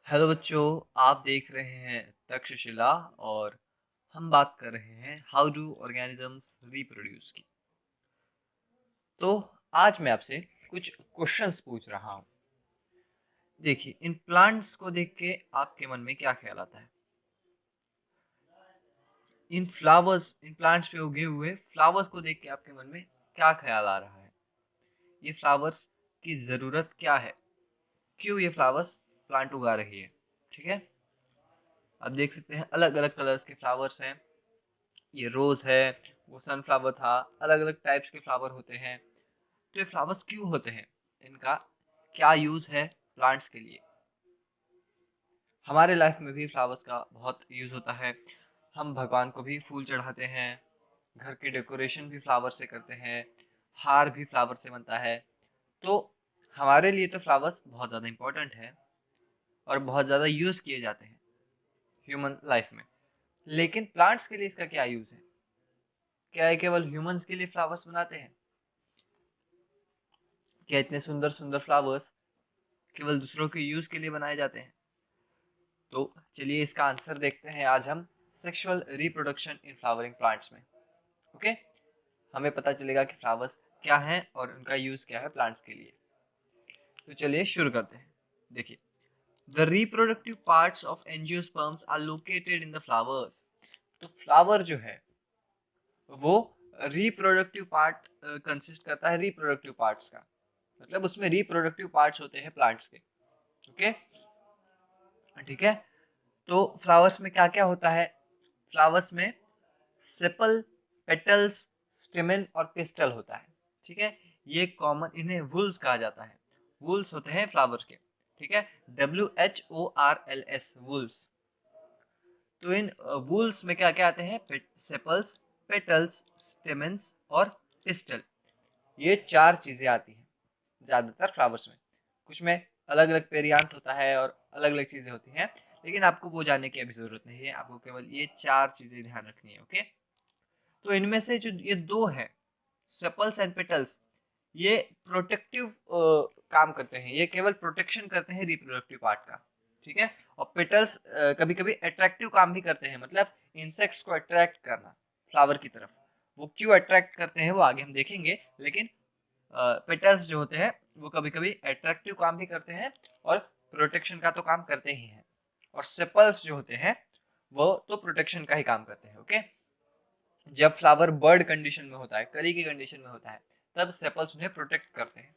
Hello बच्चों, आप देख रहे हैं तक्षशिला और हम बात कर रहे हैं हाउ डू ऑर्गेनिजम्स रिप्रोड्यूस की। तो आज मैं आपसे कुछ क्वेश्चंस पूछ रहा हूँ। देखिए, इन प्लांट्स को देख के आपके मन में क्या ख्याल आता है? इन प्लांट्स पे उगे हुए फ्लावर्स को देख के आपके मन में क्या ख्याल आ रहा है? ये फ्लावर्स की ज़रूरत क्या है? क्यों ये फ्लावर्स प्लांट उगा रही है? ठीक है, आप देख सकते हैं अलग अलग कलर्स के फ्लावर्स हैं। ये रोज है, वो सनफ्लावर था, अलग अलग टाइप्स के फ्लावर होते हैं। तो ये फ्लावर्स क्यों होते हैं? इनका क्या यूज है प्लांट्स के लिए? हमारे लाइफ में भी फ्लावर्स का बहुत यूज होता है। हम भगवान को भी फूल चढ़ाते हैं, घर के डेकोरेशन भी फ्लावर से करते हैं, हार भी फ्लावर से बनता है। तो हमारे लिए तो फ्लावर्स बहुत ज़्यादा इम्पोर्टेंट है और बहुत ज़्यादा यूज़ किए जाते हैं ह्यूमन लाइफ में। लेकिन प्लांट्स के लिए इसका क्या यूज़ है? क्या है केवल ह्यूमंस के लिए फ्लावर्स बनाते हैं? क्या इतने सुंदर सुंदर फ्लावर्स केवल दूसरों के यूज के लिए बनाए जाते हैं? तो चलिए इसका आंसर देखते हैं आज हम sexual reproduction in flowering plants में। ओके, हमें पता चलेगा कि फ्लावर्स क्या हैं और उनका यूज क्या है प्लांट्स के लिए। तो चलिए शुरू करते हैं। देखिए, the reproductive parts of angiosperms are located in the flowers. तो फ्लावर जो है वो रिप्रोडक्टिव पार्ट कंसिस्ट करता है, रिप्रोडक्टिव पार्ट्स का मतलब उसमें रिप्रोडक्टिव पार्ट्स होते हैं प्लांट्स के। ओके, ठीक है। तो फ्लावर्स में क्या क्या होता है? फ्लावर्स में सेपल, पेटल्स, स्टेमेन और पिस्टल होता है। ठीक है, ये कॉमन, इन्हें वुल्स कहा जाता है। वुल्स होते हैं फ्लावर्स के। ठीक है, WHORLS, वुल्स। तो इन वुल्स में क्या क्या आते हैं? सेपल्स, पेटल्स, स्टेमेंस और पिस्टल। ये चार चीजें आती हैं ज्यादातर फ्लावर्स में। कुछ में अलग अलग पेरियांथ होता है और अलग अलग चीजें होती हैं, लेकिन आपको वो जानने की अभी जरूरत नहीं है। आपको केवल ये चार चीजें ध्यान रखनी है। ओके, तो इनमें से जो ये दो है, सेपल्स एंड पेटल्स, ये प्रोटेक्टिव काम करते हैं। ये केवल प्रोटेक्शन करते हैं रिप्रोडक्टिव पार्ट का। ठीक है, और पेटल्स कभी कभी अट्रैक्टिव काम भी करते हैं, मतलब इंसेक्ट्स को अट्रैक्ट करना फ्लावर की तरफ। वो क्यों अट्रैक्ट करते हैं वो आगे हम देखेंगे, लेकिन पेटल्स जो होते हैं वो कभी कभी अट्रैक्टिव काम भी करते हैं और प्रोटेक्शन का तो काम करते ही हैं। और सेपल्स जो होते हैं वो तो प्रोटेक्शन का ही काम करते हैं। ओके, जब फ्लावर बर्ड कंडीशन में होता है, कली की कंडीशन में होता है, तब सेपल्स उन्हें प्रोटेक्ट करते हैं।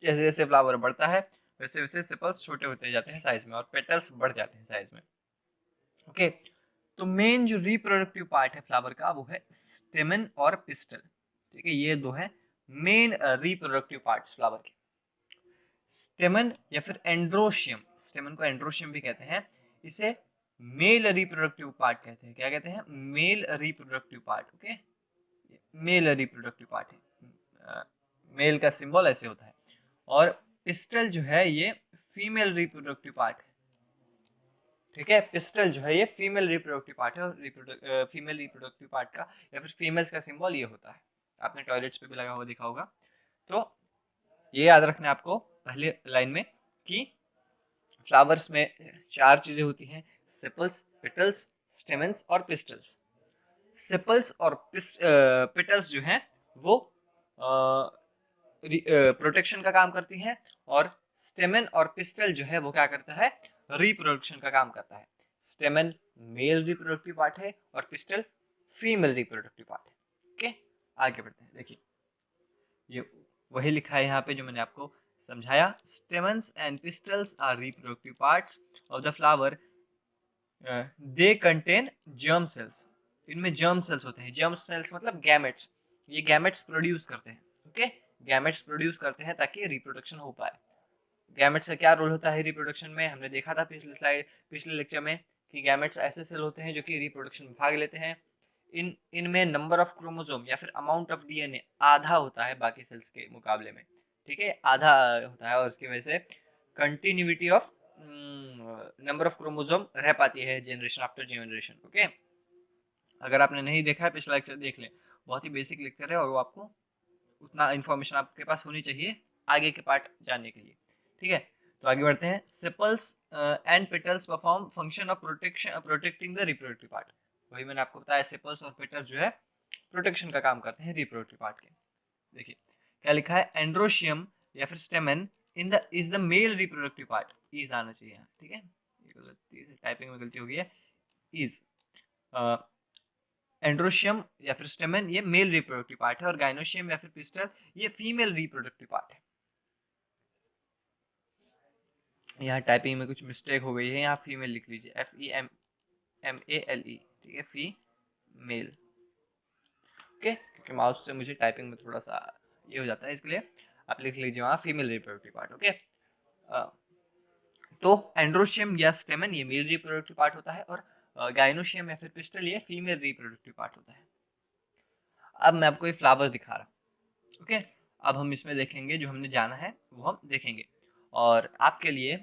जैसे जैसे फ्लावर बढ़ता है वैसे वैसे सेपल्स छोटे होते जाते हैं साइज में और पेटल्स बढ़ जाते हैं साइज में। ओके, तो मेन जो रिप्रोडक्टिव पार्ट है फ्लावर का वो है स्टेमन और पिस्टल। ठीक है, ये दो है मेन रिप्रोडक्टिव पार्ट्स फ्लावर के। स्टेमन या फिर एंड्रोशियम, स्टेमन को एंड्रोशियम भी कहते हैं। इसे मेल रिप्रोडक्टिव पार्ट कहते हैं। क्या कहते हैं? Male reproductive part. Okay, male reproductive part है। मेल का सिंबल ऐसे होता है। और पिस्टल जो है ये फीमेल रिप्रोडक्टिव पार्ट है। ठीक है, पिस्टल जो है ये फीमेल रिप्रोडक्टिव पार्ट है और फीमेल रिप्रोडक्टिव पार्ट का या फिर फीमेल्स का सिंबल ये होता है। आपने टॉयलेट्स पे भी लगा हुआ देखा होगा। तो ये याद रखना है आपको पहले लाइन में कि फ्लावर्स में चार चीजें होती हैं: सेपल्स, पेटल्स, स्टेमेंस और पिस्टल्स। सेपल्स और पेटल्स जो हैं वो प्रोटेक्शन का काम करती हैं, और स्टेमन और पिस्टल जो है वो क्या करता है? रिप्रोडक्शन का काम करता है। स्टेमन मेल रिप्रोडक्टिव पार्ट है और पिस्टल फीमेल रिप्रोडक्टिव पार्ट है। ओके, आगे बढ़ते हैं। देखिए, ये वही लिखा है यहाँ पे जो मैंने आपको समझाया। Stamens and pistils are reproductive parts of the flower. They contain germ cells. इनमें जर्म सेल्स होते हैं। जर्म सेल्स मतलब गैमेट्स। ये गैमेट्स प्रोड्यूस करते हैं। ओके, गैमेट्स प्रोड्यूस करते हैं ताकि रिप्रोडक्शन हो पाए। गैमेट्स का क्या रोल होता है रिप्रोडक्शन में? हमने देखा था पिछले लेक्चर में कि गैमेट्स ऐसे सेल होते हैं जो कि रिप्रोडक्शन में भाग लेते हैं। इनमें नंबर ऑफ क्रोमोसोम या फिर अमाउंट ऑफ डीएनए आधा होता है बाकी सेल्स के मुकाबले में। ठीक है, आधा होता है और उसकी वजह से continuity of number of chromosome रह पाती है जनरेशन आफ्टर जनरेशन। ओके, अगर आपने नहीं देखा है पिछला लेक्चर देख लें। बहुत ही बेसिक लेक्चर है और वो आपको उतना इन्फॉर्मेशन आपके पास होनी चाहिए आगे के पार्ट जानने के लिए। ठीक है, तो आगे बढ़ते हैं। Sepals and petals perform function of protecting the reproductive part. वही मैंने आपको बताया, सेपल्स और पेटल्स जो है प्रोटेक्शन का काम करते हैं रिप्रोडक्टिव पार्ट के। देखिए क्या लिखा है, एंड्रोशियम या फिर स्टेमन in the is the male reproductive part. Is आना चाहिए यहाँ, ठीक है, गलती से टाइपिंग में गलती हो गई है। इज एंड्रोशियम या फिर स्टेमन ये मेल रिप्रोडक्टिव पार्ट है, और गाइनोशियम या फिर पिस्टल ये फीमेल रिप्रोडक्टिव पार्ट है। यहाँ टाइपिंग में कुछ मिस्टेक हो गई है, यहाँ फीमेल लिख लीजिए, FEMALE, ठीक है, फीमेल। ओके, क्योंकि माउस से मुझे टाइपिंग में थोड़ा सा ये हो जाता है, इसके लिए आप लिख लीजिए वहाँ फीमेल रिप्रोडक्टिव पार्ट। ओके, तो एंड्रोशियम या स्टेमन ये मेल रिप्रोडक्टिव पार्ट होता है, और गाइनोशियम या फिर पिस्टल ये फीमेल रिप्रोडक्टिव पार्ट होता है। अब मैं आपको ये फ्लावर दिखा रहा हूँ। ओके, अब हम इसमें देखेंगे, जो हमने जाना है वो हम देखेंगे, और आपके लिए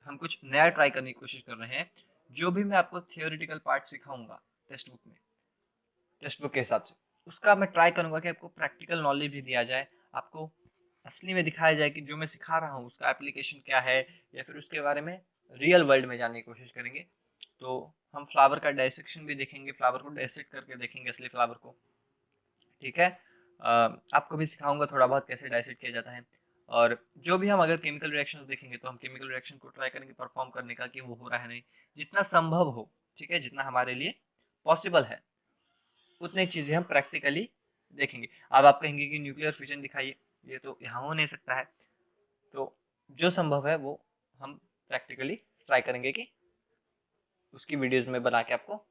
हम कुछ नया ट्राई करने की कोशिश कर रहे हैं। जो भी मैं आपको थियोरिटिकल पार्ट सिखाऊंगा टेक्स्ट बुक में, टेक्स्ट बुक के हिसाब से, उसका मैं ट्राई करूंगा कि आपको प्रैक्टिकल नॉलेज भी दिया जाए, आपको असली में दिखाया जाए कि जो मैं सिखा रहा हूँ उसका एप्लीकेशन क्या है, या फिर उसके बारे में रियल वर्ल्ड में जानने की कोशिश करेंगे। तो हम फ्लावर का डायसेक्शन भी देखेंगे, फ्लावर को डायसेक्ट करके देखेंगे असली फ्लावर को, ठीक है। आपको भी सिखाऊंगा थोड़ा बहुत कैसे डायसेक्ट किया जाता है, और जो भी हम अगर केमिकल रिएक्शंस देखेंगे तो हम केमिकल रिएक्शन को ट्राई करेंगे परफॉर्म करने का, कि वो हो रहा है नहीं, जितना संभव हो, ठीक है, जितना हमारे लिए पॉसिबल है उतनी चीज़ें हम प्रैक्टिकली देखेंगे। अब आप कहेंगे कि न्यूक्लियर फ्यूजन दिखाइए, ये तो यहाँ हो नहीं सकता है, तो जो संभव है वो हम प्रैक्टिकली ट्राई करेंगे कि उसकी वीडियोज़ में बना के आपको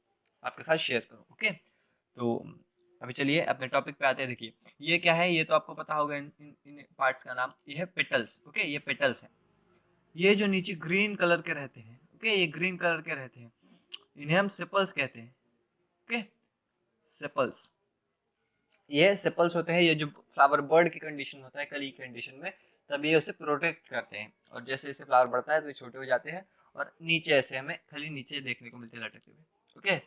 आपके साथ शेयर करूँ। ओके, तो अभी चलिए अपने टॉपिक पे आते हैं। देखिए ये क्या है, ये तो आपको पता होगा, इन पार्ट्स का नाम, ये है पेटल्स। ओके, ये पेटल्स है, ये जो नीचे ग्रीन कलर के रहते हैं, ओके, ये ग्रीन कलर के रहते हैं, इन्हें हम सेपल्स कहते हैं। ओके, सेपल्स, ये सेपल्स होते हैं, ये जो फ्लावर बर्ड की कंडीशन होता है, कली की कंडीशन में, तब ये उसे प्रोटेक्ट करते हैं, और जैसे जैसे फ्लावर बढ़ता है तो ये छोटे हो जाते हैं, और नीचे ऐसे हमें खाली नीचे देखने को मिलते हैं लटके हुए। ओके,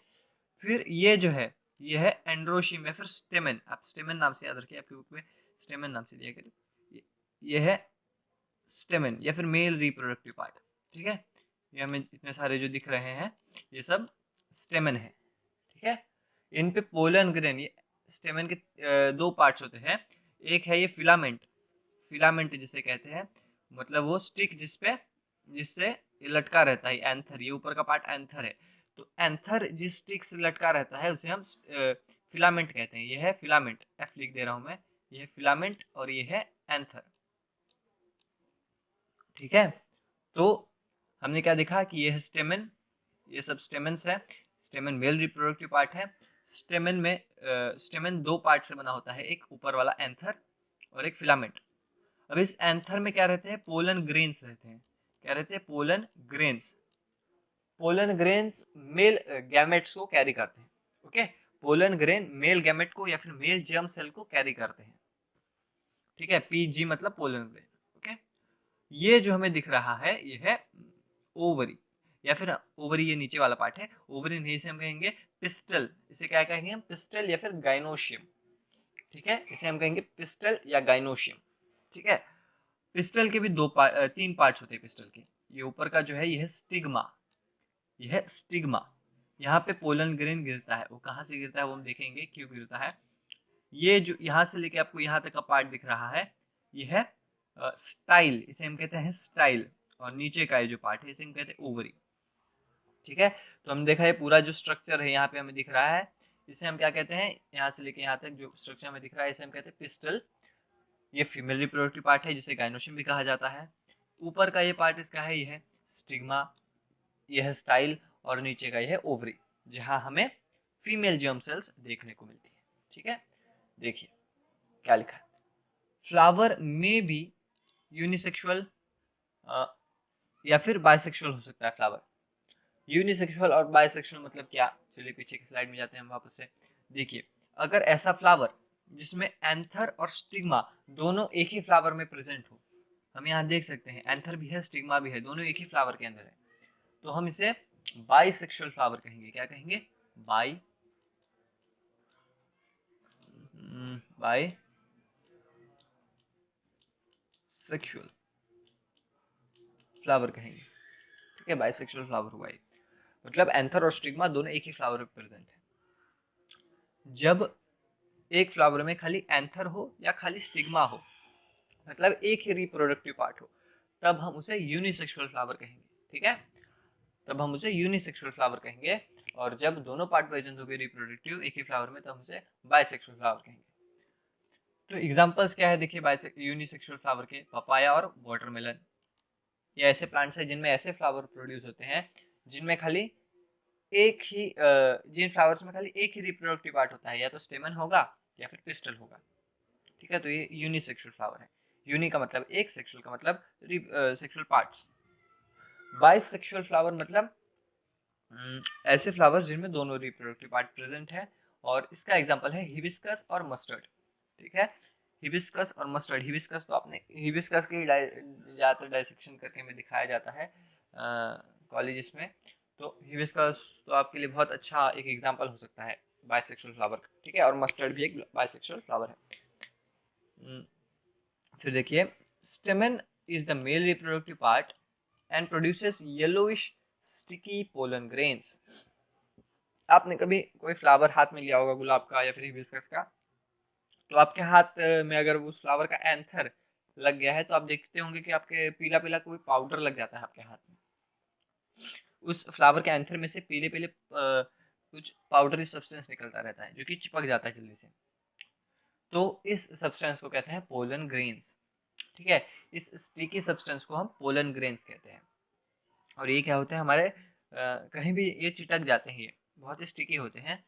फिर ये जो है, ये है एंड्रोशियम या फिर स्टेमन, आप स्टेमन नाम से याद रखिए, आपकी बुक में स्टेमन नाम से दिया करिए। ये है स्टेमन या फिर मेल रिप्रोडक्टिव पार्ट, ठीक है। ये हमें इतने सारे जो दिख रहे हैं ये सब स्टेमन है, ठीक है। इन पे पोलन ग्रेन, ये स्टेमन के दो पार्ट्स होते हैं। एक है ये फिलामेंट, फिलामेंट जिसे कहते हैं, मतलब वो स्टिक जिससे ये लटका रहता है, एंथर, ये ऊपर का पार्ट एंथर है। तो एंथर जिस स्टिक से लटका रहता है उसे हम फिलामेंट कहते हैं। ये है फिलामेंट, एफ लिख दे रहा हूं मैं, ये है फिलामेंट और ये है एंथर, ठीक है। तो हमने क्या देखा कि ये है स्टेमन, ये सब स्टेमन्स है। स्टेमन मेल रिप्रोडक्टिव पार्ट है। स्टेमन में स्टेमन दो पार्ट से बना होता है, एक ऊपर वाला एंथर और एक फिलामेंट। अब इस एंथर में क्या रहते हैं, पोलन ग्रेन्स रहते हैं। क्या रहते हैं, pollen grains. Pollen grains male gametes को कैरी करते हैं। Okay, pollen grain male gamete को या फिर मेल जर्म सेल को कैरी करते हैं, ठीक है। PG मतलब पोलन ग्रेन। ओके, ये जो हमें दिख रहा है ये है ओवरी, या फिर ओवरी ये नीचे वाला पार्ट है, ओवरी नहीं, इसे हम कहेंगे पिस्टल। इसे क्या कहेंगे हम, पिस्टल या फिर गाइनोशियम, ठीक है, इसे हम कहेंगे पिस्टल या गाइनोशियम, ठीक है। पिस्टल के भी तीन पार्ट्स होते हैं पिस्टल के। ये ऊपर का जो है ये है स्टिग्मा, ये है स्टिग्मा, यहाँ पे पोलन ग्रेन गिरता है। वो कहाँ से गिरता है वो हम देखेंगे क्यों गिरता है। ये जो यहाँ से लेके आपको यहाँ तक का पार्ट दिख रहा है ये है स्टाइल, इसे हम कहते हैं स्टाइल, और नीचे का ये जो पार्ट है इसे हम कहते हैं ओवरी, ठीक है। तो हम देखा है पूरा जो स्ट्रक्चर है यहाँ पे हमें दिख रहा है, इसे हम क्या कहते हैं, यहाँ से लेके यहाँ तक जो स्ट्रक्चर हमें दिख रहा है इसे हम कहते हैं पिस्टल। ये फीमेल रिप्रोडक्टिव पार्ट है जिसे गाइनोशियम भी कहा जाता है। ऊपर का ये पार्ट इसका है, ये है स्टिग्मा, ये है स्टाइल, और नीचे का ये है ओवरी, जहां हमें फीमेल जर्म सेल्स देखने को मिलती है, ठीक है। देखिए क्या लिखा है, फ्लावर में भी यूनिसेक्सुअल या फिर बाइसेक्सुअल हो सकता है फ्लावर। यूनिसेक्सुअल और बाइसेक्सुअल मतलब क्या, चलिए पीछे की स्लाइड में जाते हैं हम वापस से। देखिए अगर ऐसा फ्लावर जिसमें एंथर और स्टिग्मा दोनों एक ही फ्लावर में प्रेजेंट हो, हम यहाँ देख सकते हैं एंथर भी है स्टिग्मा भी है, दोनों एक ही फ्लावर के अंदर है, तो हम इसे बाइसेक्सुअल फ्लावर कहेंगे। क्या कहेंगे, बाई सेक्सुअल, फ्लावर कहेंगे। ठीक है, बाइसेक्सुअल फ्लावर हुआ ये, मतलब एंथर और स्टिग्मा दोनों एक ही फ्लावर में प्रेजेंट है। जब एक फ्लावर में खाली एंथर हो या खाली स्टिग्मा हो, मतलब एक ही रिप्रोडक्टिव पार्ट हो, तब हम उसे यूनिसेक्सुअल फ्लावर कहेंगे। ठीक है, तब हम उसे यूनिसेक्सुअल फ्लावर कहेंगे। और जब दोनों पार्ट प्रेजेंट हो गए रिप्रोडक्टिव एक ही फ्लावर में, तब हम उसे बाइसेक्सुअल फ्लावर कहेंगे। तो एग्जांपल्स क्या है देखिए यूनिसेक्सुअल फ्लावर के, पपाया और वाटरमेलन। ये ऐसे प्लांट्स हैं जिनमें ऐसे फ्लावर प्रोड्यूस होते हैं जिनमें खाली एक ही जिन फ्लावर्स में खाली एक ही रिप्रोडक्टिव पार्ट होता है, या तो स्टेमन होगा या फिर पिस्टल होगा। ठीक है, तो ये यूनिसेक्सुअल फ्लावर है। यूनि का मतलब एक, सेक्सुअल का मतलब सेक्सुअल पार्ट्स। बाइसेक्सुअल फ्लावर मतलब ऐसे फ्लावर्स जिनमें दोनों रिप्रोडक्टिव पार्ट प्रेजेंट है, और इसका एग्जांपल है हिबिस्कस और मस्टर्ड। ठीक है, हिबिस्कस और मस्टर्ड। हिबिस्कस तो आपने हिबिस्कस के ज़्यादातर डाइसेक्शन करके में दिखाया जाता है कॉलेजेस में, तो हिबिस्कस तो आपके लिए बहुत अच्छा एक एग्जांपल हो सकता है बाइसेक्सुअल फ्लावर का। ठीक है, और मस्टर्ड भी एक बाइसेक्सुअल फ्लावर है। फिर देखिए, स्टेमन is the male reproductive part and produces yellowish sticky pollen grains. आपने कभी कोई फ्लावर हाथ में लिया होगा गुलाब का या फिर हिबिस्कस का, तो आपके हाथ में अगर उस फ्लावर का एंथर लग गया है, तो आप देखते होंगे कि आपके पीला पीला कोई पाउडर लग जाता है आपके हाथ में। उस फ्लावर के एंथर में से पीले पीले कुछ पाउडरी सब्सटेंस निकलता रहता है जो कि चिपक जाता है जल्दी से। तो इस सब्सटेंस को कहते हैं पोलन ग्रेन्स। ठीक है, इस स्टिकी सब्सटेंस को हम पोलन ग्रेन्स कहते हैं। और ये क्या होते हैं हमारे कहीं भी ये चिटक जाते हैं, ये बहुत ही स्टिकी होते हैं,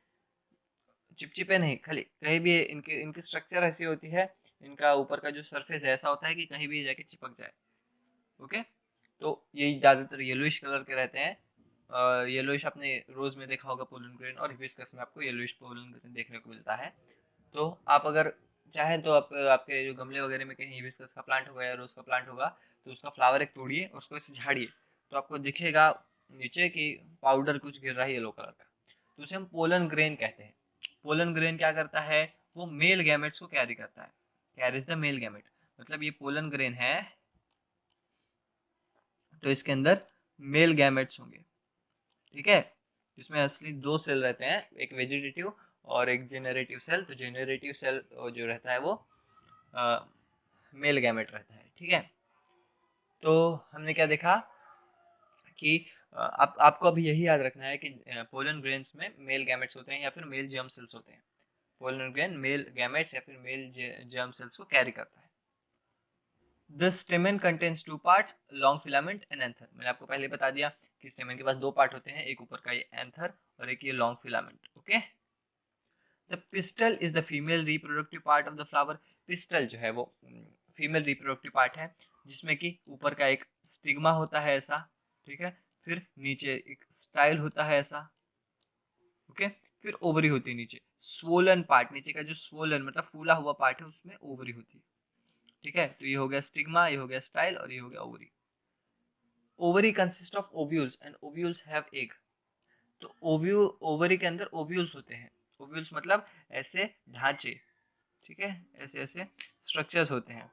चिपचिपे नहीं, खाली कहीं भी इनके इनकी स्ट्रक्चर ऐसी होती है, इनका ऊपर का जो सरफेस ऐसा होता है कि कहीं भी जाके चिपक जाए। ओके, तो ये ज़्यादातर येलोइश कलर के रहते हैं। येलोइश आपने रोज में देखा होगा पोलन ग्रेन, और हिबिस्कस में आपको येलोइश पोलन ग्रेन देखने को मिलता है। तो आप अगर चाहें तो आप आपके जो गमले वगैरह में कहीं हिबिस्कस का प्लांट होगा या रोज का प्लांट होगा, तो उसका फ्लावर एक तोड़िए और उसको ऐसे झाड़िए, तो आपको दिखेगा नीचे कि पाउडर कुछ गिर रहा है येलो कलर का, तो उसे हम पोलन ग्रेन कहते हैं। पोलन ग्रेन क्या करता है, वो मेल गैमेट्स को कैरी करता है, कैरीज द मेल गैमेट। मतलब ये पोलन ग्रेन है तो इसके अंदर मेल गैमेट्स होंगे। ठीक है, इसमें असली दो सेल रहते हैं, एक वेजिटेटिव और एक जेनरेटिव सेल। तो जेनरेटिव सेल जो रहता है वो मेल गैमेट रहता है। ठीक है, तो हमने क्या देखा कि आपको अभी यही याद रखना है कि पोलन ग्रेन्स में मेल गैमेट्स होते हैं या फिर मेल जर्म सेल्स होते हैं। पोलन ग्रेन मेल गैमेट्स या फिर मेल जर्म सेल्स को कैरी करता है। The स्टेमन contains two parts, long filament and anther. मैंने आपको पहले बता दिया कि स्टेमन के पास दो पार्ट होते हैं, एक ऊपर का ये एंथर और एक ये long filament. Okay, the pistil is the female reproductive part of the flower. Pistol जो है वो फीमेल रिप्रोडक्टिव पार्ट है, जिसमें कि ऊपर का एक स्टिग्मा होता है ऐसा। ठीक है, फिर नीचे एक स्टाइल होता है ऐसा। ओके, फिर ओवरी होती है नीचे, स्वोलन पार्ट, नीचे का जो स्वोलन मतलब फूला हुआ पार्ट है उसमें ओवरी होती है। ठीक है, तो ये हो गया स्टिग्मा, ये हो गया स्टाइल, और ये हो गया ovary. Ovary consist of ovules and ovules have egg. तो ओवरी के अंदर ओव्यूल्स होते हैं। ओव्यूल्स मतलब ऐसे ढांचे। ठीक है, ऐसे ऐसे स्ट्रक्चर्स होते हैं।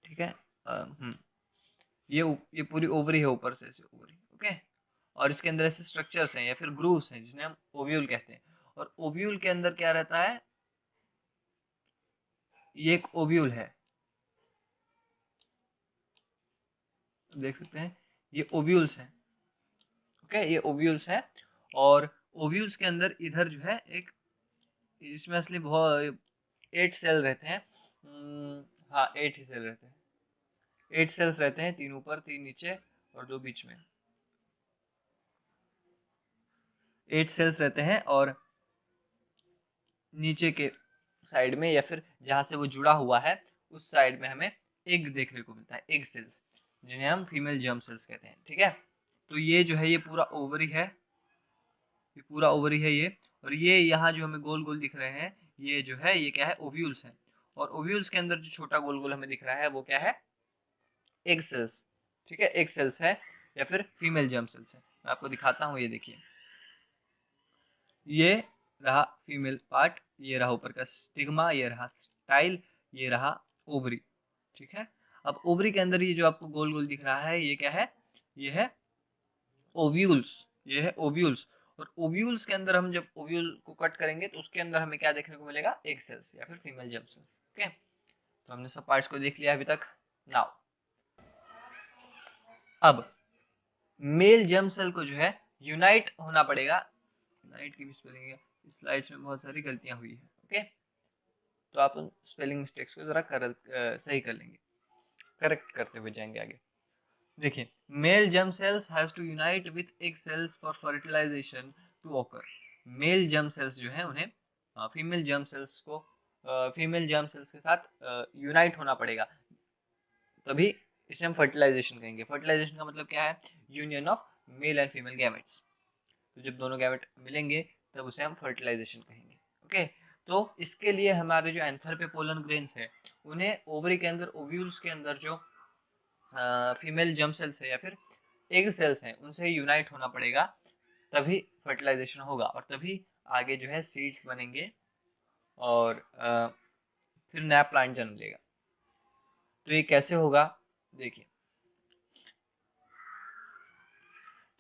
ठीक है, ये पूरी ओवरी है, ऊपर से ऐसे ओवरी। ओके, और इसके अंदर ऐसे स्ट्रक्चर्स हैं या फिर ग्रूव्स हैं जिन्हें हम ओव्यूल कहते हैं। और ओव्यूल के अंदर क्या रहता है, ये एक ओव्यूल है, देख सकते हैं ये ओव्यूल्स हैं। ओके, ये ओव्यूल्स हैं, और ओव्यूल्स के अंदर इधर जो है एक, इसमें असली बहुत 8 सेल रहते हैं। हाँ 8 ही सेल रहते हैं, 8 सेल्स रहते हैं, 3 ऊपर 3 नीचे और 2 बीच में। 8 सेल्स रहते हैं, और नीचे के साइड में या फिर जहाँ से वो जुड़ा हुआ है उस साइड में हमें एग देखने को मिलता है, एग सेल्स, जिन्हें हम फीमेल जर्म सेल्स कहते हैं। ठीक है, तो ये जो है ये पूरा ओवरी है, ये पूरा ओवरी है ये। और ये यहाँ जो हमें गोल गोल दिख रहे हैं, ये जो है ये क्या है, ओव्यूल्स हैं। और ओव्यूल्स के अंदर जो छोटा गोल गोल हमें दिख रहा है वो क्या है, एग सेल्स। ठीक है, एग सेल्स है या फिर फीमेल जर्म सेल्स है। मैं आपको दिखाता हूँ, ये देखिए, ये रहा फीमेल पार्ट, ये रहा ऊपर का स्टिग्मा, ये रहा स्टाइल, ये रहा ओवरी। ठीक है, अब ओवरी के अंदर ये जो आपको गोल गोल दिख रहा है ये क्या है, ये है ओव्यूल्स, ये है ओव्यूल्स। और ओव्यूल्स के अंदर हम जब ओव्यूल को कट करेंगे तो उसके अंदर हमें क्या देखने को मिलेगा, एग सेल्स या फिर फीमेल जर्म सेल्स। ओके, तो हमने सब पार्ट्स को देख लिया अभी तक। नाउ अब मेल जर्म सेल को जो है यूनाइट होना पड़ेगा। यूनाइट की भी स्पेलिंग है, स्लाइड्स में बहुत सारी गलतियां हुई है। ओके, तो आप उन स्पेलिंग मिस्टेक्स को जरा सही कर लेंगे, करेक्ट करते हुए जाएंगे आगे। देखिए, male germ cells has to unite with egg cells for fertilisation to occur. Male germ cells जो है उन्हें फीमेल जर्म सेल्स को फीमेल जर्म सेल्स के साथ यूनाइट होना पड़ेगा, तभी इसे हम फर्टिलाइजेशन कहेंगे। फर्टिलाइजेशन का मतलब क्या है, union of male and female gametes. तो जब दोनों गैमेट मिलेंगे तब उसे हम फर्टिलाइजेशन कहेंगे। ओके, तो इसके लिए हमारे जो एंथर पे पोलन ग्रेन्स है उन्हें ओवरी के अंदर, ओव्यूल्स के अंदर जो फीमेल जर्म सेल्स है या फिर एग सेल्स हैं उनसे यूनाइट होना पड़ेगा, तभी फर्टिलाइजेशन होगा और तभी आगे जो है सीड्स बनेंगे और फिर नया प्लांट जन्म लेगा। तो ये कैसे होगा, देखिए,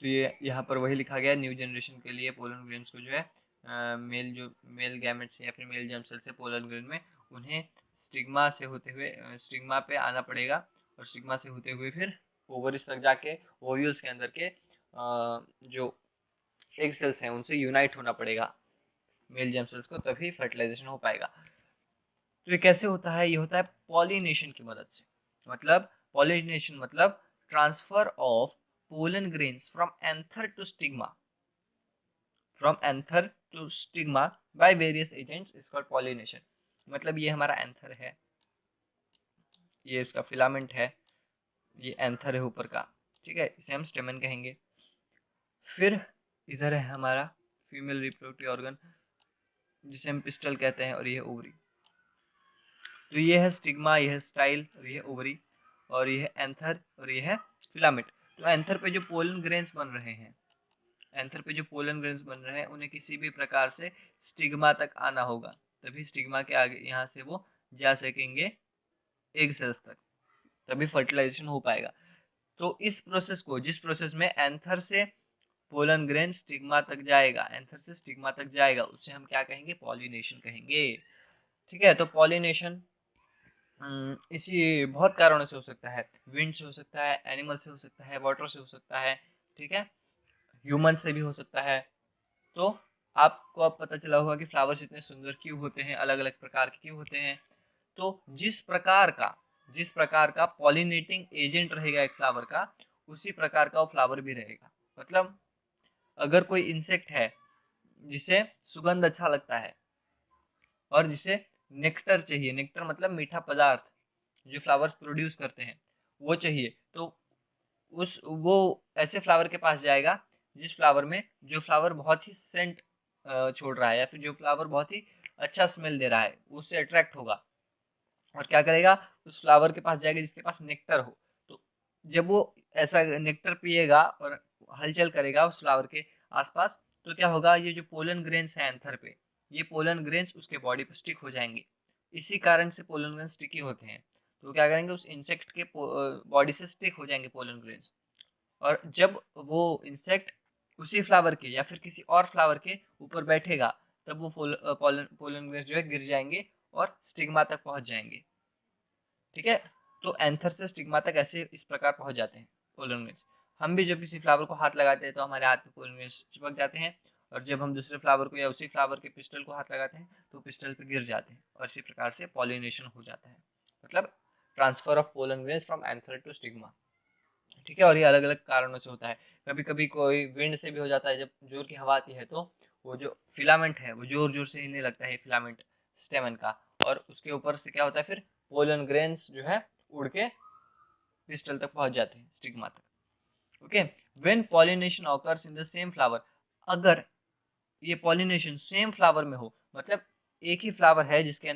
तो ये यहाँ पर वही लिखा गया, न्यू जनरेशन के लिए पोलन ग्रेन्स को जो है मेल गैमेट्स या फिर मेल जर्म सेल से पोलन ग्रेन में उन्हें स्टिग्मा से होते हुए स्टिग्मा पे आना पड़ेगा और स्टिग्मा से होते हुए फिर ओवरिस तक जाके ओव्यूल्स के अंदर के जो एग सेल्स हैं उनसे यूनाइट होना पड़ेगा मेल जर्म सेल्स को, तभी फर्टिलाइजेशन हो पाएगा। तो ये कैसे होता है, ये होता है पॉलिनेशन की मदद से। मतलब पॉलिनेशन मतलब transfer of pollen grains from anther to stigma, from anther to stigma by various agents is called pollination. मतलब ये हमारा एंथर है, ये इसका फिलामेंट है, ये एंथर है ऊपर का, ठीक है, इसे हम स्टेमन कहेंगे। फिर इधर है हमारा फीमेल रिप्रोडक्टिव ऑर्गन जिसे हम पिस्टल कहते हैं, और ये है ओवरी। तो ये है स्टिग्मा, ये है स्टाइल, और ये है ओवरी, और ये है एंथर, और ये है फिलामेंट। तो एंथर पे जो पोलन ग्रेन्स बन रहे हैं, एंथर पे जो पोलन ग्रेन्स बन रहे हैं उन्हें किसी भी प्रकार से स्टिग्मा तक आना होगा, तभी स्टिग्मा के आगे यहाँ से वो जा सकेंगे एग सेल्स तक, तभी फर्टिलाइजेशन हो पाएगा। तो इस प्रोसेस को, जिस प्रोसेस में एंथर से पोलन ग्रेन स्टिग्मा तक जाएगा, एंथर से स्टिग्मा तक जाएगा, उसे हम क्या कहेंगे, पॉलिनेशन कहेंगे। ठीक है, तो पॉलिनेशन इसी बहुत कारणों से हो सकता है, विंड से हो सकता है, एनिमल से हो सकता है, वाटर से हो सकता है, ठीक है, ह्यूमन से भी हो सकता है। तो आपको अब पता चला होगा कि फ्लावर्स इतने सुंदर क्यों होते हैं, अलग अलग प्रकार के क्यों होते हैं। तो जिस प्रकार का पॉलिनेटिंग एजेंट रहेगा एक फ्लावर का, उसी प्रकार का वो फ्लावर भी रहेगा। मतलब अगर कोई इंसेक्ट है जिसे सुगंध अच्छा लगता है और जिसे नेक्टर चाहिए, नेक्टर मतलब मीठा पदार्थ जो फ्लावर्स प्रोड्यूस करते हैं वो चाहिए, तो वो ऐसे फ्लावर के पास जाएगा जिस फ्लावर में, जो फ्लावर बहुत ही सेंट छोड़ रहा है या फिर जो फ्लावर बहुत ही अच्छा स्मेल दे रहा है, उससे अट्रैक्ट होगा और क्या करेगा, उस फ्लावर के पास जाएगा जिसके पास नेक्टर हो। तो जब वो ऐसा नेक्टर पिएगा और हलचल करेगा उस फ्लावर के आसपास, तो क्या होगा, ये जो पोलन ग्रेन्स हैं एंथर पे, ये पोलन ग्रेन्स उसके बॉडी पर स्टिक हो जाएंगे। इसी कारण से पोलन ग्रेन्स स्टिकी होते हैं। तो क्या करेंगे, उस इंसेक्ट के बॉडी से स्टिक हो जाएंगे पोलन ग्रेन्स, और जब वो इंसेक्ट उसी फ्लावर के या फिर किसी और फ्लावर के ऊपर बैठेगा, तब वो पोलन पोलन ग्रेन्स जो है गिर जाएंगे और स्टिग्मा तक पहुंच जाएंगे। ठीक है, तो एंथर से स्टिग्मा तक ऐसे इस प्रकार पहुंच जाते हैं पोलन ग्रेन्स। हम भी जब किसी फ्लावर को हाथ लगाते हैं तो हमारे हाथ में पोलन ग्रेन्स चिपक जाते हैं, और जब हम दूसरे फ्लावर को या उसी फ्लावर के पिस्टल को हाथ लगाते हैं तो पिस्टल पे गिर जाते हैं, और इसी प्रकार से पॉलिनेशन हो जाता है। मतलब transfer of pollen grains from anther to stigma. ठीक है, और ये अलग अलग कारणों से होता है। कभी कभी कोई विंड से भी हो जाता है, जब जोर की हवा आती है तो वो जो फिलामेंट है वो जोर जोर से हिलने लगता है, फिलामेंट स्टेमन का, और उसके ऊपर से क्या होता है, फिर पोलन ग्रेन्स जो है उड़ के पिस्टल तक पहुंच जाते हैं, स्टिग्मा तक। Okay, when pollination occurs in the same flower, अगर ये पॉलिनेशन सेम फ्लावर में हो, मतलब एक ही फ्लावर है जिसके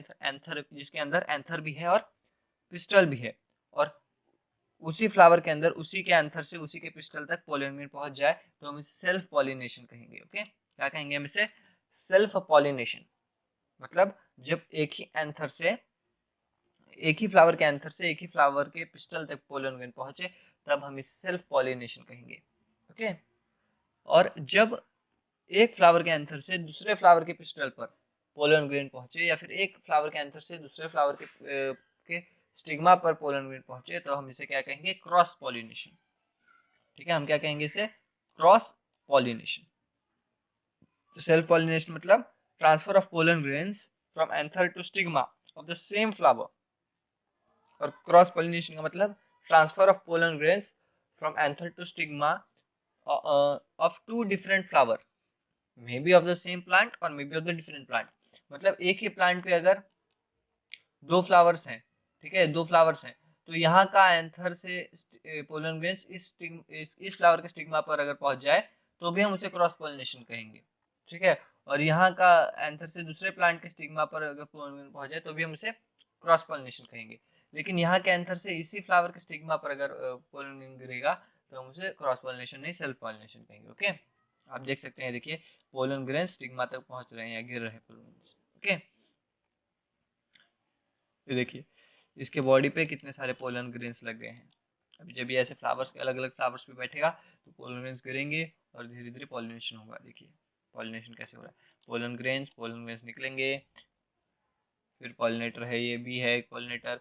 अंदर एंथर भी है और पिस्टल भी है, और उसी फ्लावर के अंदर उसी के एंथर से उसी के पिस्टल तक पोलिनेट पहुंच जाए, तो हम इसे सेल्फ पॉलिनेशन कहेंगे। ओके, क्या कहेंगे हम इसे, सेल्फ पॉलिनेशन। मतलब जब एक ही एंथर से एक ही फ्लावर के एंथर से एक ही फ्लावर के पिस्टल तक पोलन ग्रेन पहुंचे तब हम इसे सेल्फ पॉलिनेशन कहेंगे। ओके, और जब एक फ्लावर के एंथर से दूसरे फ्लावर के पिस्टल पर पोलन ग्रेन पहुंचे या फिर एक फ्लावर के एंथर से दूसरे फ्लावर के स्टिग्मा पर पोलन ग्रेन पहुंचे तो हम इसे क्या कहेंगे, क्रॉस पॉलिनेशन। ठीक है, हम क्या कहेंगे इसे, क्रॉस पॉलिनेशन। तो सेल्फ पॉलिनेशन मतलब transfer of pollen grains from anther to stigma of the same flower, और क्रॉस पॉलिनेशन का मतलब transfer of pollen grains from anther to stigma of two different flower, may be of the same plant और may be of the different plant. मतलब एक ही plant पे अगर दो flowers हैं, ठीक है, दो फ्लावर्स हैं, तो यहाँ का एंथर से पोलन ग्रेन्स इस फ्लावर के स्टिग्मा पर अगर पहुंच जाए तो भी हम उसे क्रॉस पॉलिनेशन कहेंगे। ठीक है, और यहाँ का एंथर से दूसरे प्लांट के स्टिग्मा पर अगर पोलन ग्रेन पहुंच जाए तो भी हम उसे क्रॉस पॉलिनेशन कहेंगे। लेकिन यहाँ के एंथर से इसी फ्लावर के स्टिग्मा पर अगर पोलन ग्रेन गिरेगा तो हम उसे क्रॉस पॉलिनेशन नहीं, सेल्फ पॉलिनेशन कहेंगे। ओके, आप देख सकते हैं, देखिए पोलन ग्रेन स्टिग्मा तक पहुंच रहे हैं या गिर रहे हैं पोलन ग्रेन। ओके, ये देखिए इसके बॉडी पे कितने सारे पोलन ग्रेन्स लग गए हैं। अभी जब ये ऐसे फ्लावर्स के अलग अलग फ्लावर्स पे बैठेगा तो पोलन ग्रेन्स गिरेंगे और धीरे धीरे पॉलिनेशन होगा। देखिए पॉलिनेशन कैसे हो रहा है, पोलन ग्रेन्स निकलेंगे, फिर पॉलिनेटर है, ये भी है एक पॉलिनेटर,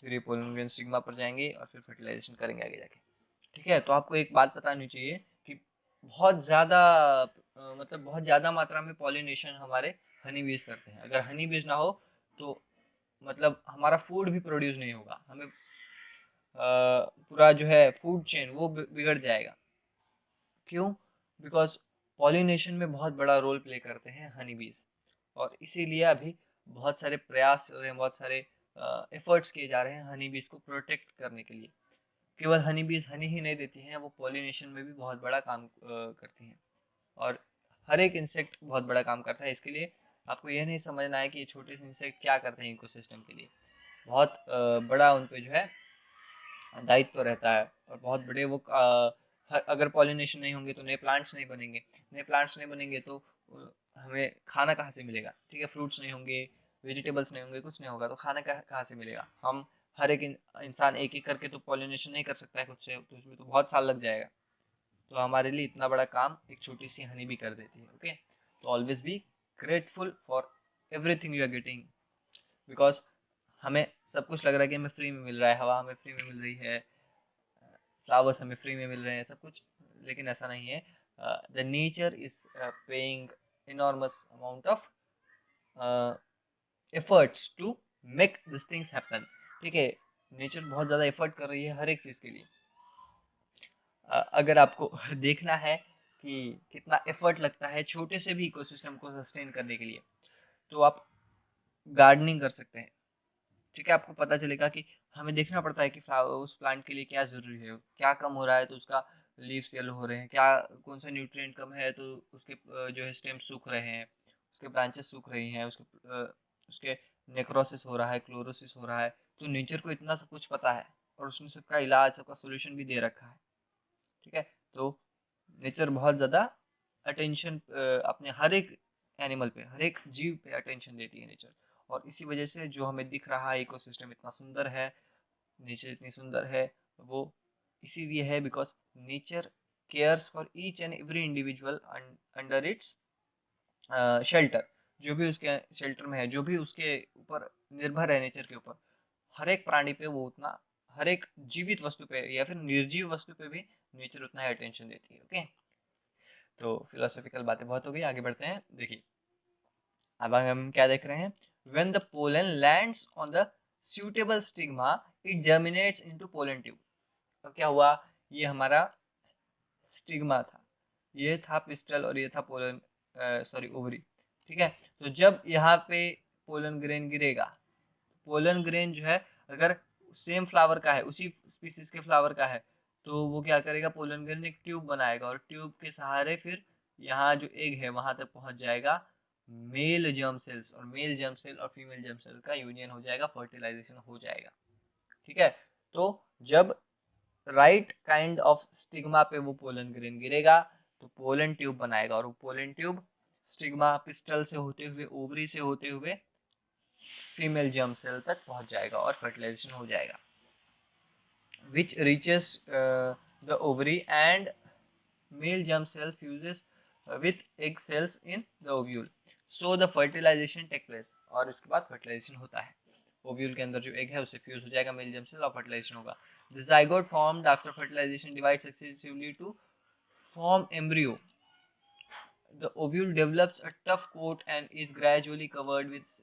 फिर ये पोलन ग्रेन स्टिग्मा पर जाएंगे और फिर फर्टिलाइजेशन करेंगे आगे जाके। ठीक है, तो आपको एक बात पता होनी चाहिए कि बहुत ज़्यादा मतलब बहुत ज़्यादा मात्रा में पॉलिनेशन हमारे हनी बीज करते हैं। अगर हनी बीज ना हो तो मतलब हमारा फूड भी प्रोड्यूस नहीं होगा, हमें पूरा जो है फूड चेन वो बिगड़ जाएगा। क्यों? बिकॉज पॉलिनेशन में बहुत बड़ा रोल प्ले करते हैं हनी बीज, और इसीलिए अभी बहुत सारे प्रयास हो रहे हैं, बहुत सारे एफर्ट्स किए जा रहे हैं हनी बीज को प्रोटेक्ट करने के लिए। केवल हनी बीज हनी ही नहीं देती हैं, वो पॉलिनेशन में भी बहुत बड़ा काम करती हैं, और हर एक इंसेक्ट बहुत बड़ा काम करता है। इसके लिए आपको यह नहीं समझना है कि ये छोटे से इंसेक्ट क्या करते हैं इकोसिस्टम के लिए, बहुत बड़ा उन पे जो है दायित्व तो रहता है, और बहुत बड़े वो अगर पॉलिनेशन नहीं होंगे तो नए प्लांट्स नहीं बनेंगे, नए प्लांट्स नहीं बनेंगे तो हमें खाना कहाँ से मिलेगा। ठीक है, फ्रूट्स नहीं होंगे, वेजिटेबल्स नहीं होंगे, कुछ नहीं होगा तो खाना कहाँ से मिलेगा। हम हर एक इंसान एक एक करके तो पॉलिनेशन नहीं कर सकता है खुद से, तो उसमें तो बहुत साल लग जाएगा। तो हमारे लिए इतना बड़ा काम एक छोटी सी हनी भी कर देती है। ओके, तो always be grateful for everything you are getting, because हमें सब कुछ लग रहा है कि हमें फ्री में मिल रहा है, हवा हमें फ्री में मिल रही है, फ्लावर्स हमें फ्री में मिल रहे हैं, सब कुछ, लेकिन ऐसा नहीं है। The nature is paying enormous amount of efforts to make this things happen. ठीक है, नेचर बहुत ज़्यादा एफर्ट कर रही है हर एक चीज़ के लिए। अगर आपको देखना है कि कितना एफर्ट लगता है छोटे से भी इकोसिस्टम को सस्टेन करने के लिए, तो आप गार्डनिंग कर सकते हैं। ठीक है, आपको पता चलेगा कि हमें देखना पड़ता है कि उस प्लांट के लिए क्या ज़रूरी है, क्या कम हो रहा है तो उसका लीव्स येलो हो रहे हैं, क्या कौन सा न्यूट्रिएंट कम है तो उसके जो है स्टेम सूख रहे हैं, उसके ब्रांचेस सूख रही हैं, उसके नेक्रोसिस हो रहा है, क्लोरोसिस हो रहा है। तो नेचर को इतना सब कुछ पता है और उसने सबका इलाज, सबका सोल्यूशन भी दे रखा है। ठीक है, तो नेचर बहुत ज़्यादा अटेंशन अपने हर एक एनिमल पे, हर एक जीव पे अटेंशन देती है नेचर, और इसी वजह से जो हमें दिख रहा है इकोसिस्टम इतना सुंदर है, नेचर इतनी सुंदर है, वो इसीलिए है because nature cares for each and every individual under its shelter. जो भी उसके शेल्टर में है, जो भी उसके ऊपर निर्भर है नेचर के ऊपर, हर एक प्राणी पे वो उतना, हर एक जीवित वस्तु पे या फिर निर्जीव वस्तु पे भी नेचर उतना ही अटेंशन देती है। ओके, तो फिलोसॉफिकल बातें बहुत हो गई, आगे बढ़ते हैं। देखिए अब हम क्या देख रहे हैं, when the pollen lands on the suitable stigma it germinates into pollen tube। तो क्या हुआ, ये हमारा स्टिग्मा था, ये था पिस्टल और ये था पोलन, सॉरी ओवरी। ठीक है, तो जब यहाँ पे पोलन ग्रेन गिरेगा, पोलन ग्रेन जो है अगर सेम फ्लावर का है, उसी स्पीसीज के फ्लावर का है, तो वो क्या करेगा, पोलन ग्रेन एक ट्यूब बनाएगा और ट्यूब के सहारे फिर यहाँ जो एग है वहां तक पहुंच जाएगा मेल जर्म सेल्स, और मेल जर्म सेल और फीमेल जर्म सेल का यूनियन हो जाएगा, फर्टिलाइजेशन हो जाएगा। ठीक है, तो जब राइट काइंड ऑफ स्टिग्मा पे वो पोलन ग्रेन गिरेगा तो पोलन ट्यूब बनाएगा, और वो पोलन ट्यूब स्टिग्मा पिस्टल से होते हुए, ओवरी से होते हुए फीमेल जर्म सेल तक पहुंच जाएगा और फर्टिलाइजेशन हो जाएगा, which reaches the ovary and male germ cell fuses with egg cells in the ovule, so the fertilization take place, और उसके बाद फर्टिलाइजेशन होता है। ओव्यूल के अंदर जो एग है उससे फ्यूज हो जाएगा मेल जर्म सेल और फर्टिलाइजेशन होगा। The zygote formed after fertilization divides successively to form embryo. The ovule develops a tough coat and is gradually covered with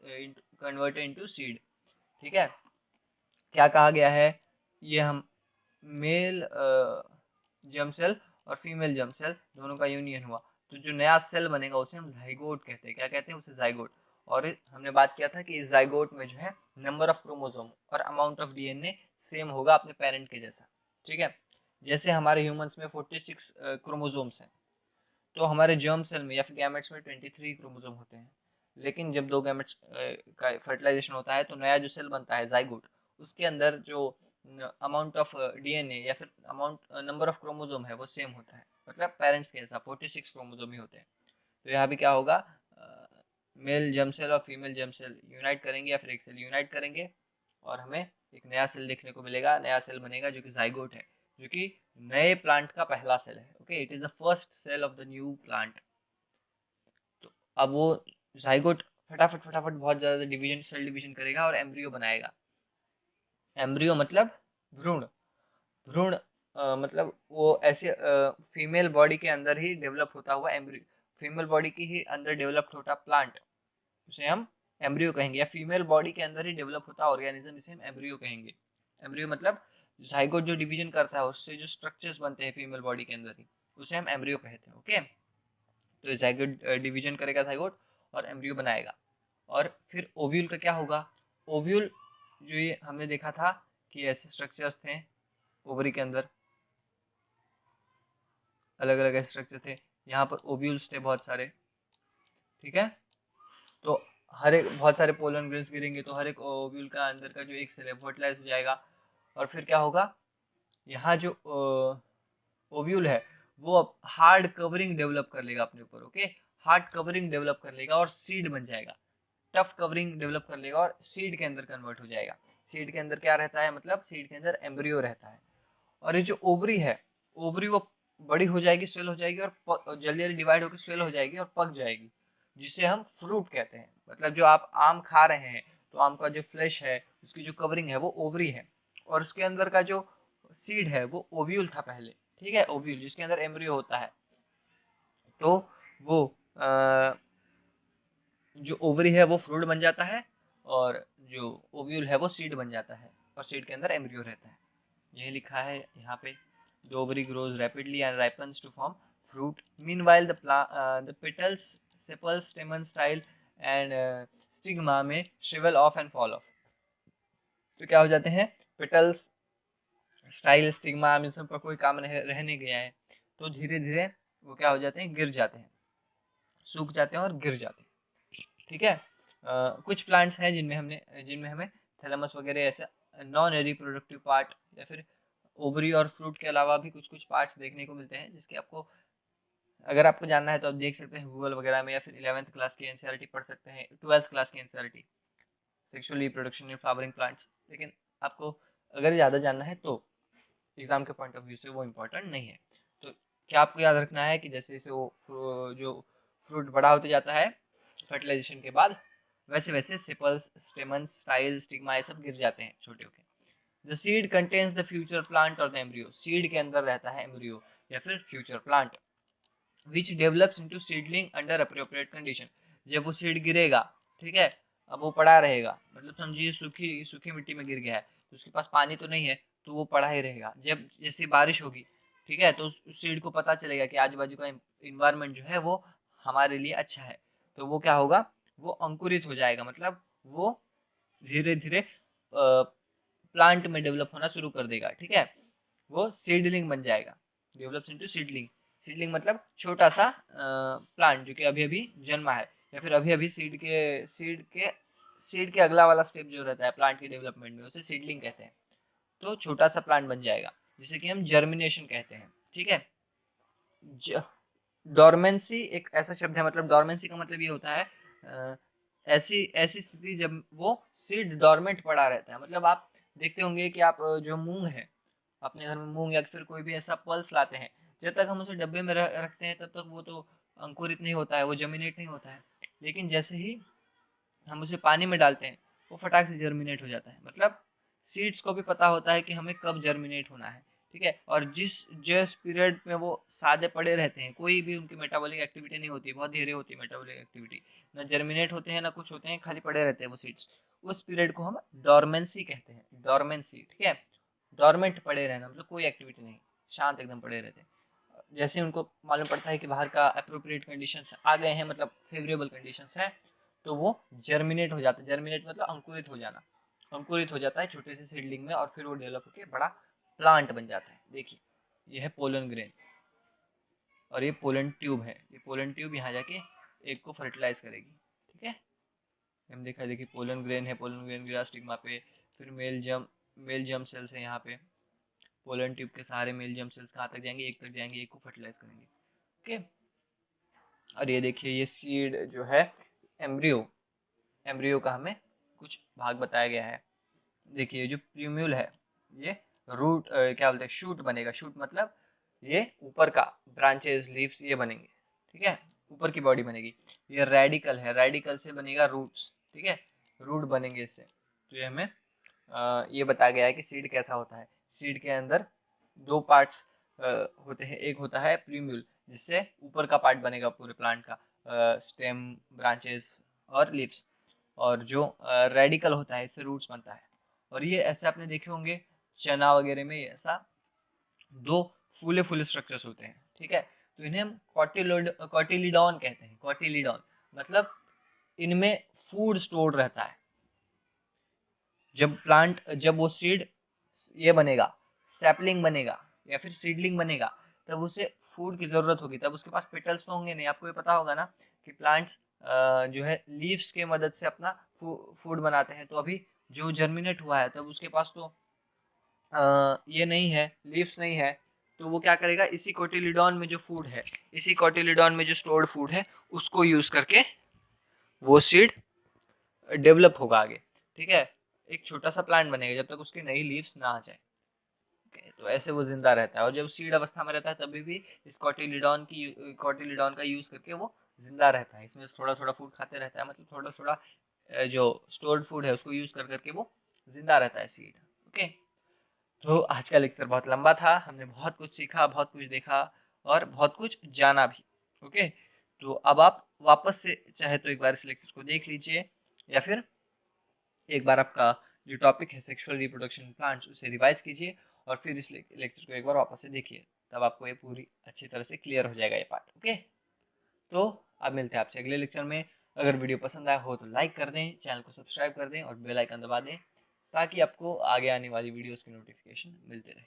converted into seed। ठीक है, क्या कहा गया है, ये हम मेल जर्म सेल और फीमेल जर्म सेल दोनों का यूनियन हुआ, तो जो नया सेल बनेगा उसे हम जाइगोट कहते हैं। क्या कहते हैं उसे? जाइगोट। और हमने बात किया था कि इस जाइगोट में जो है नंबर ऑफ क्रोमोसोम और अमाउंट ऑफ डीएनए सेम होगा अपने पेरेंट के जैसा। ठीक है, जैसे हमारे ह्यूमंस में 46 क्रोमोसोम्स हैं, तो हमारे जर्म सेल में या फिर गैमेट्स में 23 क्रोमोसोम होते हैं। लेकिन जब दो गैमेट्स का फर्टिलाइजेशन होता है तो नया जो सेल बनता है जाइगोट, उसके अंदर जो अमाउंट ऑफ डीएनए या फिर अमाउंट नंबर ऑफ क्रोमोसोम है वो सेम होता है, मतलब पेरेंट्स के जैसा 46 क्रोमोसोम ही होते हैं। तो यहाँ भी क्या होगा, मेल जर्म सेल और फीमेल जर्म सेल यूनाइट करेंगे या फिर एक सेल यूनाइट करेंगे और हमें एक नया सेल देखने को मिलेगा, नया सेल बनेगा जो कि जाइगोट है, जो कि नए प्लांट का पहला सेल है। Okay, it is the first cell of the new plant. तो अब वो जाइगोट फटाफट फटाफट बहुत ज़्यादा डिवीजन, सेल डिवीजन करेगा और एम्ब्रियो बनाएगा। एम्ब्रियो मतलब भ्रूण। भ्रूण मतलब वो ऐसे फीमेल बॉडी के अंदर ही डेवलप होता हुआ एम्ब्रियो, फीमेल बॉडी की ही अंदर डेवलप्ड होता प्लांट, उसे हम एम्ब्रियो कहेंगे, या फीमेल बॉडी के अंदर ही डेवलप होता ऑर्गेनिज्म, इसे हम एम्ब्रियो कहेंगे। एम्ब्रियो मतलब जाइगोट जो डिवीजन करता है उससे जो स्ट्रक्चर्स बनते हैं फीमेल बॉडी के अंदर ही, उसे हम एम्ब्रियो कहते हैं। ओके, तो जाइगोट डिवीजन करेगा जाइगोट और एम्ब्रियो बनाएगा। और फिर ओव्यूल का क्या होगा? ओव्यूल जो ये हमने देखा था कि ऐसे स्ट्रक्चर्स थे ओवरी के अंदर, अलग अलग स्ट्रक्चर थे, यहाँ पर ओव्यूल्स थे बहुत सारे। ठीक है, तो हर एक बहुत सारे पोलन ग्रेन्स गिरेंगे तो हर एक ओव्यूल का अंदर का जो एक सेल है फर्टिलाइज हो जाएगा। और फिर क्या होगा, यहाँ जो ओव्यूल है वो अब हार्ड कवरिंग डेवलप कर लेगा अपने ऊपर। ओके, हार्ड कवरिंग डेवलप कर लेगा और सीड बन जाएगा, टफ कवरिंग डेवलप कर लेगा और सीड के अंदर कन्वर्ट हो जाएगा। सीड के अंदर क्या रहता है, मतलब सीड के अंदर एम्ब्रियो रहता है। और ये जो ओवरी है, ओवरी वो बड़ी हो जाएगी, स्वेल हो जाएगी और जल्दी जल्दी डिवाइड होकर स्वेल हो जाएगी और पक जाएगी, जिसे हम फ्रूट कहते हैं। मतलब जो आप आम खा रहे हैं तो आम का जो फ्लेश है, उसकी जो कवरिंग है वो ओवरी है, और उसके अंदर का जो सीड है वो ओव्यूल था पहले। ठीक है, ओव्यूल जिसके अंदर एम्ब्रियो होता है। तो वो जो ओवरी है वो फ्रूट बन जाता है और जो ओव्यूल है वो सीड बन जाता है और सीड के अंदर एम्ब्रियो रहता है। यही लिखा है यहाँ पे, the ovary grows rapidly and ripens to form fruit. Meanwhile, the petals, sepals, stamen, style and stigma में shrivel off and fall off. तो क्या हो जाते हैं, पेटल्स, स्टाइल, स्टिग्मा इन सब का कोई काम रह नहीं गया है, तो धीरे धीरे वो क्या हो जाते हैं, गिर जाते हैं, सूख जाते हैं और गिर जाते हैं। ठीक है, कुछ प्लांट्स हैं जिनमें हमें थैलेमस वगैरह ऐसे नॉन रिप्रोडक्टिव पार्ट या फिर ओवरी और फ्रूट के अलावा भी कुछ कुछ पार्ट्स देखने को मिलते हैं, जिसके आपको अगर आपको जानना है तो आप देख सकते हैं गूगल वगैरह में, या फिर 11th क्लास की एनसीईआरटी पढ़ सकते हैं, 12th क्लास की NCERT, sexual reproduction in flowering plants. लेकिन आपको अगर ज़्यादा जानना है तो एग्जाम के पॉइंट ऑफ व्यू से वो इम्पोर्टेंट नहीं है। तो क्या आपको याद रखना है कि जैसे जैसे वो जो फ्रूट बड़ा होते जाता है फर्टिलाइजेशन के बाद, वैसे वैसे सेपल्स, स्टेमन्स, स्टाइल, स्टिग्मा ये सब गिर जाते हैं छोटे होके। The seed contains the future plant और द एम्ब्रियो, सीड के अंदर रहता है एम्ब्रियो या फिर future plant, which develops into seedling under appropriate condition. जब वो सीड गिरेगा, ठीक है, अब वो पड़ा रहेगा, मतलब समझिए सूखी सूखी मिट्टी में गिर गया है तो उसके पास पानी तो नहीं है, तो वो पड़ा ही रहेगा। जब जैसे बारिश होगी, ठीक है, तो उस सीड को पता चलेगा कि आजू बाजू का इन्वायरमेंट जो है वो हमारे लिए अच्छा है, तो वो क्या होगा, वो अंकुरित हो जाएगा, मतलब वो धीरे धीरे प्लांट में डेवलप होना शुरू कर देगा। ठीक है, वो सीडलिंग बन जाएगा, डेवलप्स इनटू सीडलिंग। सीडलिंग मतलब छोटा सा प्लांट जो कि अभी अभी जन्मा है, या फिर अभी अभी सीड के अगला वाला स्टेप जो रहता है प्लांट के डेवलपमेंट में, उसे सीडलिंग कहते हैं। तो छोटा सा प्लांट बन जाएगा, जिसे कि हम जर्मिनेशन कहते हैं। ठीक है, डोरमेंसी एक ऐसा शब्द है, मतलब डोरमेंसी का मतलब ये होता है ऐसी ऐसी स्थिति जब वो सीड डॉर्मेंट पड़ा रहता है, मतलब आप देखते होंगे कि आप जो मूंग है, अपने घर में मूंग या फिर कोई भी ऐसा पल्स लाते हैं, जब तक हम उसे डब्बे में रखते हैं तब तक वो तो अंकुरित नहीं होता है, वो जर्मिनेट नहीं होता है। लेकिन जैसे ही हम उसे पानी में डालते हैं वो फटाक से जर्मिनेट हो जाता है। मतलब सीड्स को भी पता होता है कि हमें कब जर्मिनेट होना है, ठीक है। और जिस पीरियड में वो सादे पड़े रहते हैं, कोई भी उनकी मेटाबॉलिक एक्टिविटी नहीं होती, बहुत धीरे होती है मेटाबॉलिक एक्टिविटी, ना जर्मिनेट होते हैं ना कुछ होते हैं, खाली पड़े रहते हैं वो सीड्स, उस पीरियड को हम डॉर्मेंसी कहते हैं, डॉर्मेंसी, ठीक है। डॉर्मेंट पड़े रहना मतलब कोई एक्टिविटी नहीं, शांत एकदम पड़े रहते हैं। जैसे उनको मालूम पड़ता है कि बाहर का अप्रोप्रिएट कंडीशंस आ गए हैं, मतलब फेवरेबल कंडीशंस है, तो वो जर्मिनेट हो जाता है। जर्मिनेट मतलब अंकुरित हो जाना, अंकुरित हो जाता है छोटे से सीडलिंग में, और फिर वो डेवलप होकर बड़ा प्लांट बन जाता है। देखिए ये है पोलन ग्रेन और ये पोलन ट्यूब है। ये पोलन ट्यूब यहाँ जाके एक को फर्टिलाइज करेगी, ठीक है। हम देखा है, देखिए पोलन ग्रेन है, पोलन ग्रेन गिरा स्टिग्मा पे, फिर मेल जर्म सेल्स है यहाँ पे। पोलन ट्यूब के सारे मेल जर्म सेल्स कहाँ तक जाएंगे, एक तक जाएंगे, एक को फर्टिलाइज करेंगे, ओके। और ये देखिए ये सीड जो है एम्ब्रियो, एम्ब्रियो का हमें कुछ भाग बताया गया है। देखिए जो प्यूम्यूल है ये रूट क्या बोलते हैं, शूट बनेगा। शूट मतलब ये ऊपर का ब्रांचेस लीव्स ये बनेंगे, ठीक है, ऊपर की बॉडी बनेगी। ये रेडिकल है, रेडिकल से बनेगा रूट्स, ठीक है, रूट बनेंगे इससे। तो ये हमें ये बताया गया है कि सीड कैसा होता है। सीड के अंदर दो पार्ट्स होते हैं, एक होता है प्रीम्यूल जिससे ऊपर का पार्ट बनेगा पूरे प्लांट का, स्टेम, ब्रांचेस और लीव्स, और जो रेडिकल होता है इससे रूट्स बनता है। और ये ऐसे आपने देखे होंगे चना वगैरह में ऐसा दो फूले फूले स्ट्रक्चर्स होते हैं, ठीक है। तो इन्हें हम कॉटिलीडॉन कहते हैं। कॉटिलीडॉन मतलब इनमें फूड स्टोर रहता है। जब वो सीड ये बनेगा, सैपलिंग बनेगा या फिर सीडलिंग बनेगा, तब उसे फूड की जरूरत होगी, तब उसके पास पेटल्स तो होंगे नहीं। आपको ये पता होगा ना कि प्लांट्स जो है लीव्स के मदद से अपना फूड बनाते हैं। तो अभी जो जर्मिनेट हुआ है तब उसके पास तो ये नहीं है, लीव्स नहीं है, तो वो क्या करेगा, इसी कोटिलीडॉन में जो फूड है, इसी कोटिलीडॉन में जो स्टोर्ड फूड है उसको यूज करके वो सीड डेवलप होगा आगे, ठीक है। एक छोटा सा प्लांट बनेगा जब तक उसकी नई लीव्स ना आ जाए, तो ऐसे वो जिंदा रहता है। और जब सीड अवस्था में रहता है तभी भी इस कॉटिलीडॉन का यूज करके वो जिंदा रहता है। इसमें थोड़ा थोड़ा फूड खाते रहता है, मतलब थोड़ा थोड़ा जो स्टोर्ड फूड है उसको यूज कर करके वो जिंदा रहता है सीड, ओके। तो आज का लेक्चर बहुत लंबा था, हमने बहुत कुछ सीखा, बहुत कुछ देखा और बहुत कुछ जाना भी, ओके। तो अब आप वापस से चाहे तो एक बार इस लेक्चर को देख लीजिए, या फिर एक बार आपका जो टॉपिक है सेक्सुअल रिप्रोडक्शन प्लांट्स उसे रिवाइज कीजिए, और फिर इस लेक्चर को एक बार वापस से देखिए, तब आपको ये पूरी अच्छी तरह से क्लियर हो जाएगा ये पार्ट, ओके। तो अब मिलते हैं आपसे अगले लेक्चर में। अगर वीडियो पसंद आया हो तो लाइक कर दें, चैनल को सब्सक्राइब कर दें और बेल आइकन दबा दें, ताकि आपको आगे आने वाली वीडियोस की नोटिफिकेशन मिलते रहे।